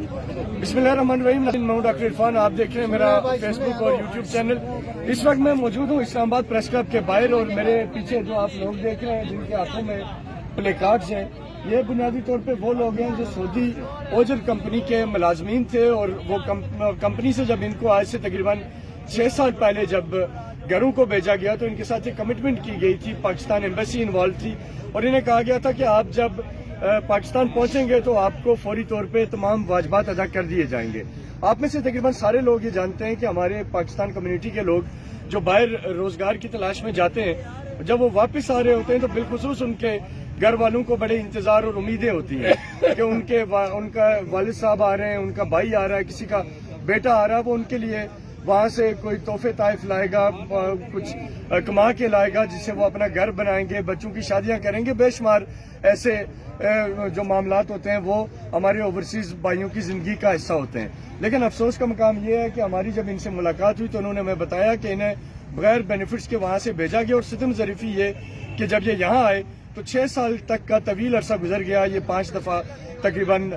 बिस्मिल्लाहिर्रहमानिर्रहीम। मैं हूं डॉक्टर इरफान, आप देख रहे हैं मेरा फेसबुक और यूट्यूब चैनल। इस वक्त मैं मौजूद हूं इस्लामाबाद प्रेस क्लब के बाहर, और मेरे पीछे जो आप लोग देख रहे हैं जिनके हाथों में प्ले कार्ड्स हैं, ये बुनियादी तौर पे वो लोग हैं जो सऊदी ओजर कंपनी के मुलाजमीन थे, और वो कंपनी से जब इनको आज से तकरीबन 6 साल पहले जब घरों को भेजा गया तो इनके साथ एक कमिटमेंट की गई थी, पाकिस्तान एम्बेसी इन्वॉल्व थी, और इन्हें कहा गया था कि आप जब पाकिस्तान पहुंचेंगे तो आपको फौरी तौर पे तमाम वाजबात अदा कर दिए जाएंगे। आप में से तकरीबन सारे लोग ये जानते हैं कि हमारे पाकिस्तान कम्युनिटी के लोग जो बाहर रोजगार की तलाश में जाते हैं, जब वो वापस आ रहे होते हैं तो बिलखुसूस उनके घर वालों को बड़े इंतजार और उम्मीदें होती हैं कि उनका वालिद साहब आ रहे हैं, उनका भाई आ रहा है, किसी का बेटा आ रहा है, वो उनके लिए वहाँ से कोई तोहफे ताइफ लाएगा, कुछ कमा के लाएगा जिससे वो अपना घर बनाएंगे, बच्चों की शादियां करेंगे। बेशुमार ऐसे जो मामलात होते हैं वो हमारे ओवरसीज भाइयों की जिंदगी का हिस्सा होते हैं। लेकिन अफसोस का मुकाम ये है कि हमारी जब इनसे मुलाकात हुई तो उन्होंने हमें बताया कि इन्हें बगैर बेनिफिट्स के वहाँ से भेजा गया, और सितम ज़रीफ़ी ये कि जब ये यहाँ आए तो 6 साल तक का तवील अरसा गुजर गया। ये 5 दफ़ा तकरीबन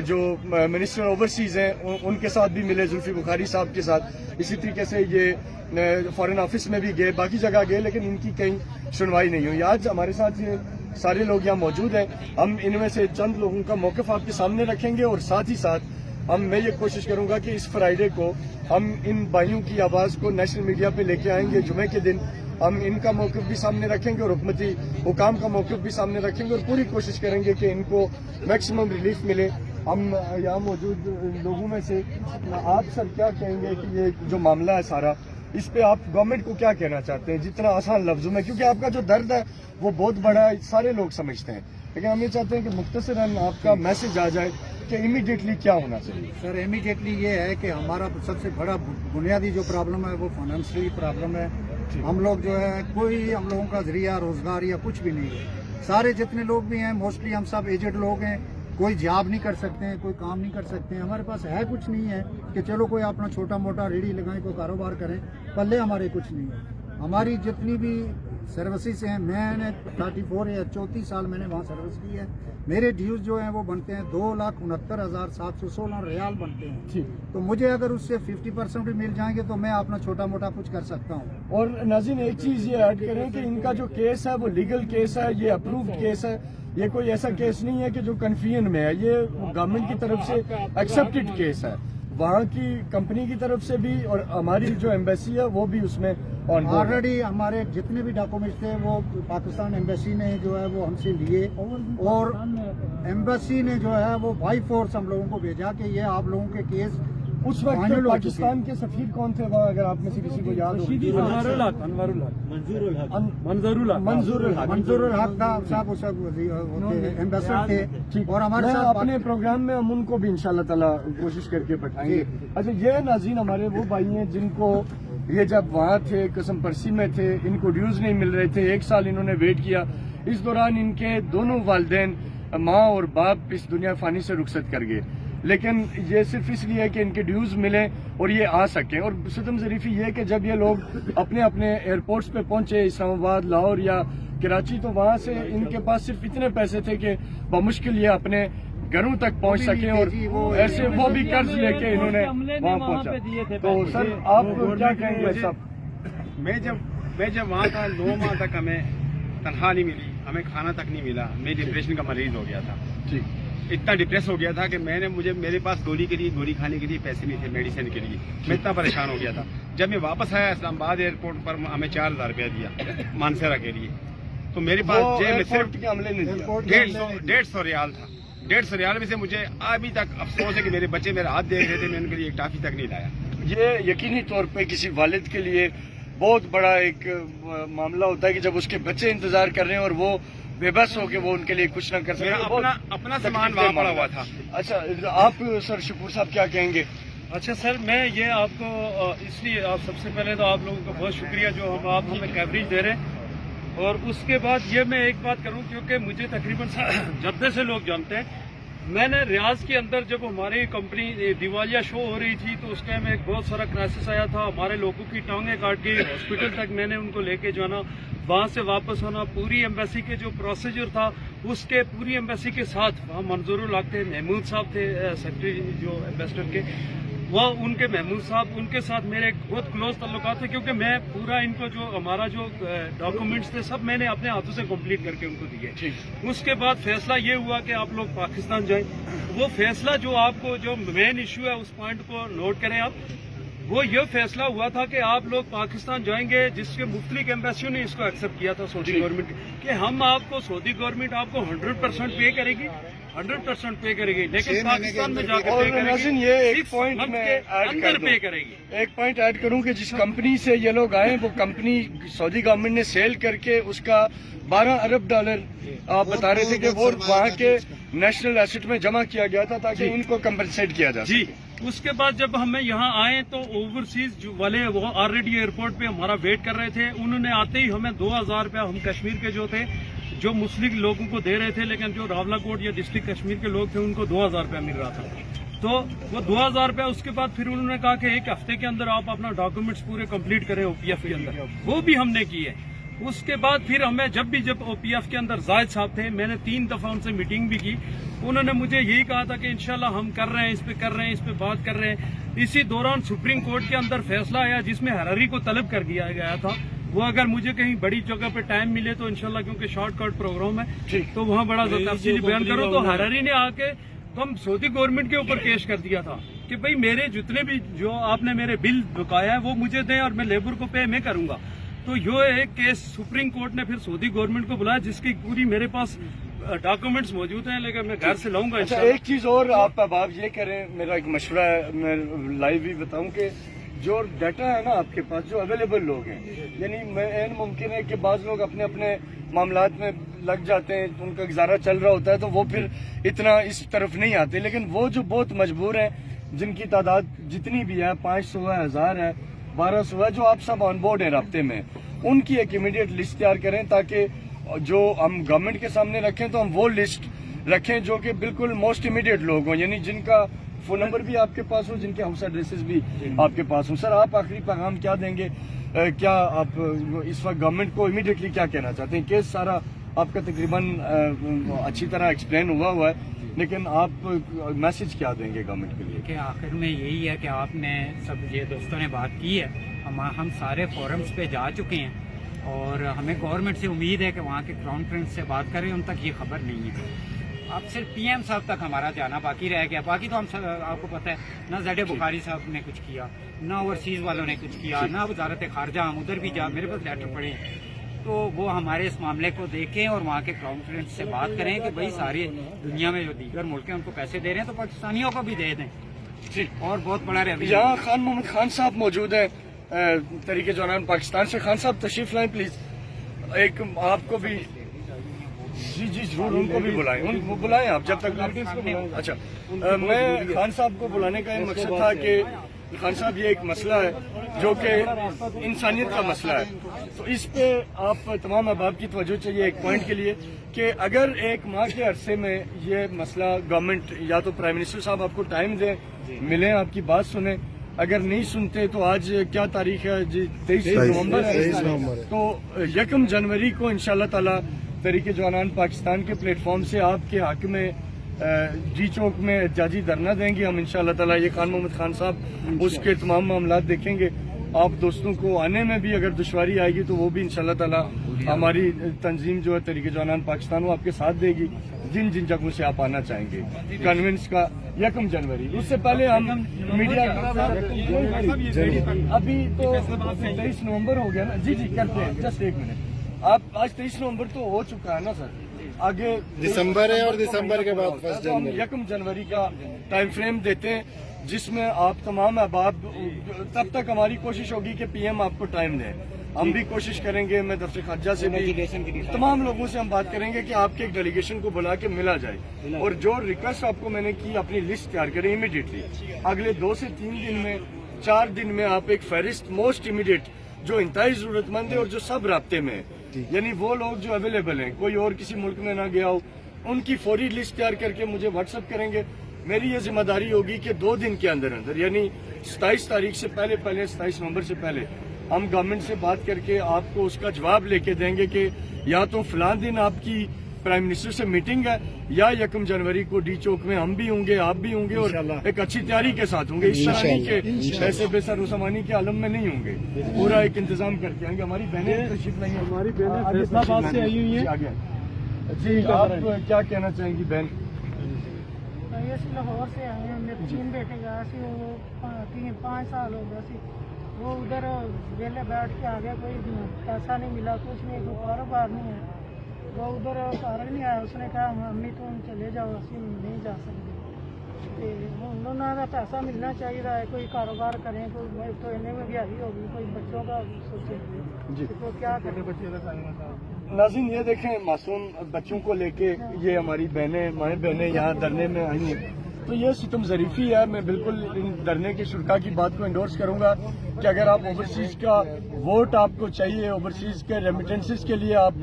जो मिनिस्टर ओवरसीज हैं उनके साथ भी मिले, जुल्फी बुखारी साहब के साथ। इसी तरीके से ये फॉरेन ऑफिस में भी गए, बाकी जगह गए, लेकिन इनकी कहीं सुनवाई नहीं हुई। आज हमारे साथ ये सारे लोग यहाँ मौजूद हैं। हम इनमें से चंद लोगों का मौक़िफ़ आपके सामने रखेंगे, और साथ ही साथ मैं ये कोशिश करूंगा कि इस फ्राइडे को हम इन भाइयों की आवाज़ को नेशनल मीडिया पे लेके आएंगे। जुमे के दिन हम इनका मौक़िफ़ भी सामने रखेंगे और हुकूमती हुकाम का मौक़िफ़ भी सामने रखेंगे, और पूरी कोशिश करेंगे कि इनको मैक्सिमम रिलीफ मिले। हम यहाँ मौजूद लोगों में से आप सर क्या कहेंगे कि ये जो मामला है सारा, इस पे आप गवर्नमेंट को क्या कहना चाहते हैं जितना आसान लफ्जों में, क्योंकि आपका जो दर्द है वो बहुत बड़ा है, सारे लोग समझते हैं, लेकिन हम ये चाहते हैं कि मुख्तसरन आपका मैसेज आ जाए कि इमीडिएटली क्या होना चाहिए। सर इमीडिएटली ये है कि हमारा सबसे बड़ा बुनियादी जो प्रॉब्लम है वो फाइनेंशियली प्रॉब्लम है। हम लोग जो है कोई हम लोगों का जरिया रोजगार या कुछ भी नहीं है। सारे जितने लोग भी हैं मोस्टली हम सब एजेड लोग हैं, कोई जॉब नहीं कर सकते हैं, कोई काम नहीं कर सकते हैं। हमारे पास है कुछ नहीं है कि चलो कोई अपना छोटा मोटा रेडी लगाएं, कोई कारोबार करें, पल्ले हमारे कुछ नहीं है। हमारी जितनी भी सर्विसेज हैं, मैंने 34 या 34 साल मैंने वहाँ सर्विस की है। मेरे ड्यूज जो हैं वो बनते हैं 2,69,716 रियाल बनते हैं। तो मुझे अगर उससे 50% भी मिल जाएंगे तो मैं अपना छोटा मोटा कुछ कर सकता हूँ। और नाज़रीन एक चीज ये ऐड करें कि इनका जो केस है वो लीगल केस है, ये अप्रूव्ड केस है, ये कोई ऐसा केस नहीं है कि जो कन्फ्यूजन में है। ये गवर्नमेंट की तरफ से एक्सेप्टेड केस है, वहाँ की कंपनी की तरफ से भी, और हमारी जो एम्बेसी है वो भी उसमें ऑलरेडी हमारे जितने भी डॉक्यूमेंट्स थे वो पाकिस्तान एम्बेसी ने जो है वो हमसे लिए, और एम्बेसी ने जो है वो बाई फोर्स हम लोगों को भेजा कि ये आप लोगों के केस। उस वक्त पाकिस्तान के सफीर कौन थे वहाँ, अगर आप में से किसी को याद हो? मंजूरुल हक था साहब, उस एम्बेसडर थे, और हमारे साथ अपने प्रोग्राम में हम उनको भी इंशाल्लाह ताला कोशिश करके बैठाएंगे। अच्छा, ये नाज़रीन हमारे वो भाई हैं जिनको ये जब वहाँ थे कसम परसी में थे, इनको ड्यूज नहीं मिल रहे थे, 1 साल इन्होंने वेट किया। इस दौरान इनके दोनों वालिदैन माँ और बाप इस दुनिया फानी से रुखसत कर गए, लेकिन ये सिर्फ इसलिए है कि इनके ड्यूज मिले और ये आ सकें। और सितम ज़रीफ़ी ये है कि जब ये लोग अपने अपने एयरपोर्ट्स पे पहुंचे, इस्लामाबाद, लाहौर या कराची, तो वहाँ से इनके पास सिर्फ इतने पैसे थे कि बमुश्किल ये अपने घरों तक पहुंच सके, और ऐसे वो भी कर्ज लेके इन्होंने वहाँ पहुंचा। तो सर आप क्या कहेंगे साहब? मैं जब वहाँ था 9 माह तक हमें तनख्वाह नहीं मिली, हमें खाना तक नहीं मिला। मैं डिप्रेशन का मरीज हो गया था, इतना डिप्रेस हो गया था कि मेरे पास गोली खाने के लिए पैसे नहीं थे, मेडिसिन के लिए। मैं इतना परेशान हो गया था। जब मैं वापस आया इस्लामाबाद एयरपोर्ट पर, हमें 4,000 रुपया दिया मानसरा के लिए, तो मेरे पास जेब में सिर्फ 150 रियाल था। 150 रियाल में से मुझे अभी तक अफसोस है कि मेरे बच्चे मेरा हाथ देख रहे थे, मैं उनके लिए एक टाफी तक नहीं लाया। ये यकीनी तौर पे किसी वालिद के लिए बहुत बड़ा एक मामला होता है कि जब उसके बच्चे इंतजार कर रहे हैं और वो बेबस हो के वो उनके लिए कुछ ना कर सके। अपना सामान वहाँ पड़ा हुआ था। अच्छा, आप सर शकूर साहब क्या कहेंगे? अच्छा सर, मैं ये आपको इसलिए सबसे पहले तो आप लोगों का बहुत शुक्रिया जो आप हमें कवरेज दे रहे हैं, और उसके बाद ये मैं एक बात करूं, क्योंकि मुझे तकरीबन जद्दे से लोग जानते हैं। मैंने रियाज के अंदर जब हमारी कंपनी दिवालिया शो हो रही थी तो उस टाइम एक बहुत सारा क्राइसिस आया था, हमारे लोगों की टांगें काट गई, हॉस्पिटल तक मैंने उनको लेके जाना, वहाँ से वापस होना, पूरी एम्बेसी के जो प्रोसीजर था اس کے پوری ایمبیسی کے ساتھ وہاں منظور الحق تھے, محمود صاحب تھے سیکرٹری جو ایمبیسڈر کے, وہ ان کے محمود صاحب, ان کے ساتھ میرے بہت کلوز تعلقات تھے, کیونکہ میں پورا ان کو جو ہمارا جو ڈاکومنٹس تھے سب میں نے اپنے ہاتھوں سے کمپلیٹ کر کے ان کو دیے. اس کے بعد فیصلہ یہ ہوا کہ آپ لوگ پاکستان جائیں. وہ فیصلہ جو آپ کو جو مین ایشو ہے اس پوائنٹ کو نوٹ کریں آپ, وہ یہ فیصلہ ہوا تھا کہ آپ لوگ پاکستان جائیں گے, جس کے مختلف ایمبیسیوں نے اس کو ایکسپٹ کیا تھا سعودی گورنمنٹ, کہ ہم آپ کو سعودی گورنمنٹ آپ کو 100% پے کرے گی, 100% پے کرے گی, لیکن پاکستان میں جا کے پے کرے گی, یہ ایک پوائنٹ میں اندر پے کرے گی. ایک پوائنٹ ایڈ کروں کہ جس کمپنی سے یہ لوگ آئے وہ کمپنی سعودی گورنمنٹ نے سیل کر کے اس کا $12 ارب آپ بتا رہے تھے کہ وہ وہاں کے نیشنل ایسٹ میں جمع کیا گیا تھا تاکہ ان کو کمپنسیٹ کیا جا سکے. اس کے بعد جب ہمیں یہاں آئے تو اوورسیز والے وہ آلریڈی ایئرپورٹ پہ ہمارا ویٹ کر رہے تھے. انہوں نے آتے ہی ہمیں 2000 روپیہ ہم کشمیر کے جو تھے جو مسلم لوگوں کو دے رہے تھے, لیکن جو راولہ کوٹ یا ڈسٹرکٹ کشمیر کے لوگ تھے ان کو 2000 روپیہ مل رہا تھا. تو وہ 2000 روپیہ اس کے بعد پھر انہوں نے کہا کہ ایک ہفتے کے اندر آپ اپنا ڈاکومنٹس پورے کمپلیٹ کریں او پی ایف کے اندر, وہ بھی ہم نے کیے. اس کے بعد پھر ہمیں جب او پی ایف کے اندر زاہد صاحب تھے, میں نے 3 دفعہ ان سے میٹنگ بھی کی. انہوں نے مجھے یہی کہا تھا کہ انشاءاللہ ہم کر رہے ہیں, اس پہ کر رہے ہیں, اس پہ بات کر رہے ہیں. اسی دوران سپریم کورٹ کے اندر فیصلہ آیا جس میں حراری کو طلب کر دیا گیا تھا. وہ اگر مجھے کہیں بڑی جگہ پہ ٹائم ملے تو انشاءاللہ, کیونکہ شارٹ کٹ پروگرام ہے تو وہاں بڑا تفصیلی بیان کرو, تو حراری نے آ کے ہم سعودی گورنمنٹ کے اوپر کیس کر دیا تھا کہ بھئی میرے جتنے بھی جو آپ نے میرے بل بکایا ہے وہ مجھے دیں اور میں لیبر کو پے میں کروں گا. تو یہ ایک کیس سپریم کورٹ نے پھر سعودی گورنمنٹ کو بلایا جس کی پوری میرے پاس ڈاکومنٹس موجود ہیں, لیکن میں گھر سے لاؤں گا. ایک چیز اور آپ اب آپ یہ کریں, میرا ایک مشورہ ہے, میں لائیو بھی بتاؤں کہ جو ڈیٹا ہے نا آپ کے پاس جو اویلیبل لوگ ہیں, یعنی ممکن ہے کہ بعض لوگ اپنے اپنے معاملات میں لگ جاتے ہیں, ان کا گزارا چل رہا ہوتا ہے تو وہ پھر اتنا اس طرف نہیں آتے, لیکن وہ جو بہت مجبور ہیں جن کی تعداد جتنی بھی ہے 500 ہے, 1000 ہے, 1200 ہے, جو آپ سب آن بورڈ ہیں رابطے میں, ان کی ایک امیڈیٹ لسٹ تیار کریں تاکہ جو ہم گورنمنٹ کے سامنے رکھیں تو ہم وہ لسٹ رکھیں جو کہ بالکل موسٹ امیڈیٹ لوگ ہوں, یعنی جن کا فون نمبر بھی آپ کے پاس ہو, جن کے ہاؤس ایڈریسز بھی آپ کے پاس ہوں. سر آپ آخری پیغام کیا دیں گے, کیا آپ اس وقت گورنمنٹ کو امیڈیٹلی کیا کہنا چاہتے ہیں؟ کیس سارا آپ کا تقریباً اچھی طرح ایکسپلین ہوا ہے, لیکن آپ میسج کیا دیں گے گورنمنٹ کے لیے؟ کہ آخر میں یہی ہے کہ آپ نے سب یہ دوستوں نے بات کی ہے, ہم سارے فورمز پہ جا چکے ہیں اور ہمیں گورنمنٹ سے امید ہے کہ وہاں کے کراؤن پرنس سے بات کریں, ان تک یہ خبر نہیں ہے. اب صرف پی ایم صاحب تک ہمارا جانا باقی رہ گیا. باقی تو ہم آپ کو پتہ ہے نہ زیڈ بخاری صاحب نے کچھ کیا, نہ اوورسیز والوں نے کچھ کیا, نہ وزارت خارجہ. ہم ادھر بھی میرے پاس لیٹر پڑے ہیں, تو وہ ہمارے اس معاملے کو دیکھیں اور وہاں کے کراؤن پرنس سے بات کریں کہ بھائی ساری دنیا میں جو دیگر ملک ہیں ان کو پیسے دے رہے ہیں تو پاکستانیوں کو بھی دے دیں. اور بہت بڑا ریویو. یہاں خان محمد خان صاحب موجود ہیں تحریک جوانان پاکستان سے. خان صاحب تشریف لائیں پلیز. ایک آپ کو بھی جی ضرور ان کو بھی بلائیں آپ جب تک. اچھا, میں خان صاحب کو بلانے کا یہ مقصد تھا کہ خان صاحب یہ ایک مسئلہ ہے جو کہ انسانیت کا مسئلہ ہے, تو اس پہ آپ تمام احباب کی توجہ چاہیے ایک پوائنٹ کے لیے کہ اگر ایک ماہ کے عرصے میں یہ مسئلہ گورنمنٹ یا تو پرائم منسٹر صاحب آپ کو ٹائم دیں, ملیں, آپ کی بات سنیں. اگر نہیں سنتے تو آج کیا تاریخ ہے جی, 23 نومبر ہے, تو 1 جنوری کو انشاءاللہ تعالی تحریک جوانان پاکستان کے پلیٹ فارم سے آپ کے حق میں جی چوک میں احتجاجی دھرنا دیں گے ہم انشاءاللہ تعالی. یہ خان محمد خان صاحب اس کے تمام معاملات دیکھیں گے. آپ دوستوں کو آنے میں بھی اگر دشواری آئے گی تو وہ بھی انشاءاللہ تعالی ہماری تنظیم جو ہے تحریک جوانان پاکستان وہ آپ کے ساتھ دے گی جن جن جگہوں سے آپ آنا چاہیں گے. کنونس کا 1 جنوری, اس سے پہلے ہم میڈیا ابھی تو 23 نومبر ہو گیا نا. جی کرتے ہیں, جسٹ 1 منٹ. آپ آج 23 نومبر تو ہو چکا ہے نا سر, آگے دسمبر ہے اور دسمبر کے بعد 1 جنوری کا ٹائم فریم دیتے ہیں جس میں آپ تمام احباب, تب تک ہماری کوشش ہوگی کہ پی ایم آپ کو ٹائم دیں. ہم بھی کوشش کریں گے, میں دفتر خارجہ سے بھی تمام لوگوں سے ہم بات کریں گے کہ آپ کے ایک ڈیلیگیشن کو بلا کے ملا جائے, اور جو ریکویسٹ آپ کو میں نے کی اپنی لسٹ تیار کریں امیڈیٹلی. اگلے 2 سے 3 دن میں 4 دن میں آپ ایک فہرست موسٹ امیڈیٹ جو انتہائی ضرورت مند ہے اور جو سب رابطے میں ہے, یعنی وہ لوگ جو اویلیبل ہیں, کوئی اور کسی ملک میں نہ گیا ہو, ان کی فوری لسٹ تیار کر کے مجھے واٹس ایپ کریں گے. میری یہ ذمہ داری ہوگی کہ 2 دن کے اندر یعنی 27 تاریخ سے پہلے 27 نومبر سے پہلے ہم گورنمنٹ سے بات کر کے آپ کو اس کا جواب لے کے دیں گے کہ یا تو فلاں دن آپ کی प्राइम मिनिस्टर से मीटिंग है, या 1 जनवरी को डी चौक में हम भी होंगे, आप भी होंगे और एक अच्छी तैयारी के साथ होंगे। इस तरह नहीं कि ऐसे बेसर उस्मानी के आलम में नहीं होंगे, पूरा एक इंतजाम करके आएंगे। हमारी बहनें तशरीफ नहीं है, हमारी बहनें फैसलाबाद से आई हुई हैं। जी, आप क्या कहना चाहेंगी बहन? भाई ਅਸੀਂ लाहौर से आए हैं, मेरे 3 बेटे गए सी, वो 5 साल हो गया सी, वो उधर वेले बैठ के आ गया, कोई पैसा नहीं मिला, कुछ नहीं, कोई कारोबार नहीं है, वो उधर कार नहीं आया, उसने कहा मम्मी तुम चले जाओ, ਅਸੀਂ नहीं जा सकते, उन्होंने का पैसा मिलना चाहिए, कोई कारोबार करें, कोई तो इन्हें महंगाई होगी, कोई बच्चों का सोचेंगे तो क्या करें बच्चे। नाज़रीन, ये देखें, मासूम बच्चों को लेके ये हमारी बहनें, माएँ बहनें यहाँ धरने में आई हैं, तो ये सितम ज़रीफ़ी है। मैं बिल्कुल इन धरने की शुरा की बात को इंडोर्स करूँगा कि अगर आप ओवरसीज़ का वोट आपको चाहिए, ओवरसीज़ के रेमिटेंसेस के लिए आप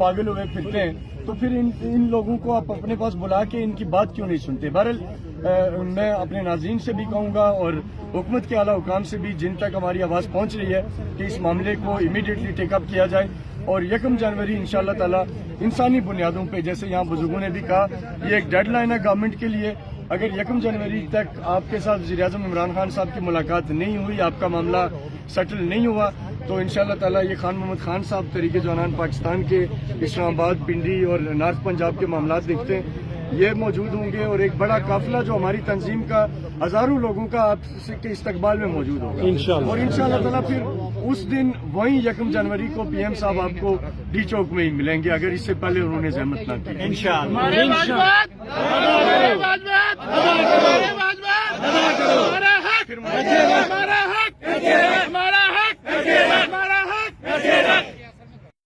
पागल हुए फिरते हैं, तो फिर इन लोगों को आप अपने पास बुला के इनकी बात क्यों नहीं सुनते? बहरहाल मैं अपने नाज़रीन से भी कहूँगा और हुकूमत के आला हुकाम से भी, जिन तक हमारी आवाज़ पहुँच रही है, कि इस मामले को इमीडिएटली टेकअप किया जाए और 1 जनवरी इंशाअल्लाह ताला इंसानी बुनियादों पे, जैसे यहाँ बुजुर्गों ने भी कहा, ये एक डेडलाइन है गवर्नमेंट के लिए। अगर 1 जनवरी तक आपके साथ वज़ीर-ए-आज़म इमरान खान साहब की मुलाकात नहीं हुई, आपका मामला सेटल नहीं हुआ, तो इंशाअल्लाह ताला ये खान मोहम्मद खान साहब तरीके जवान पाकिस्तान के इस्लामाबाद, पिंडी और नॉर्थ पंजाब के मामला देखते हैं, ये मौजूद होंगे और एक बड़ा काफिला जो हमारी तंजीम का हजारों लोगों का आपके इस्तकबाल में मौजूद होगा और इंशाअल्लाह ताला फिर उस दिन वहीं 1 जनवरी को पीएम साहब आपको डी चौक में ही मिलेंगे, अगर इससे पहले उन्होंने जहमत न की। इंशाअल्लाह।